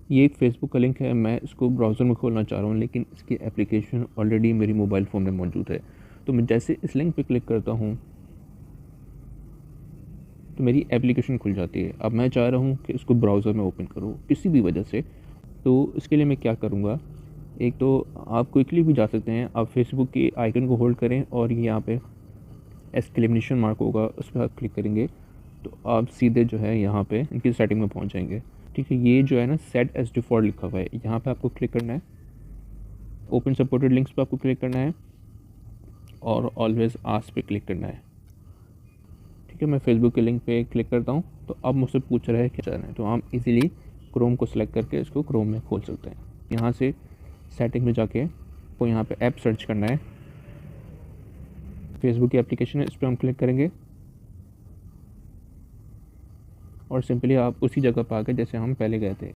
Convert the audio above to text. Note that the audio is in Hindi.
ये एक फ़ेसबुक का लिंक है, मैं इसको ब्राउज़र में खोलना चाह रहा हूँ, लेकिन इसकी एप्लीकेशन ऑलरेडी मेरी मोबाइल फ़ोन में मौजूद है। तो मैं जैसे इस लिंक पे क्लिक करता हूँ, तो मेरी एप्लीकेशन खुल जाती है। अब मैं चाह रहा हूँ कि इसको ब्राउज़र में ओपन करूँ किसी भी वजह से, तो इसके लिए मैं क्या करूँगा, एक तो आप क्विकली भी जा सकते हैं, आप फ़ेसबुक के आइकन को होल्ड करें और यहाँ पे एक्सक्लेमेशन मार्क होगा, उस पर आप क्लिक करेंगे तो आप सीधे जो है यहाँ पे इनकी सेटिंग में पहुँच जाएंगे। ठीक है, ये जो है ना सेट एज डिफ़ॉल्ट लिखा हुआ है, यहाँ पे आपको क्लिक करना है, ओपन सपोर्टेड लिंक्स पे आपको क्लिक करना है और ऑलवेज़ आस्क पे क्लिक करना है। ठीक है, मैं फेसबुक के लिंक पे क्लिक करता हूँ, तो अब मुझसे पूछ रहा है क्या करना है, तो हम इजीली क्रोम को सिलेक्ट करके इसको क्रोम में खोल सकते हैं। यहाँ से सेटिंग में जाके आपको यहाँ पे ऐप सर्च करना है, फेसबुक की एप्लीकेशन है, इस पर हम क्लिक करेंगे और सिंपली आप उसी जगह पर आ गए जैसे हम पहले गए थे।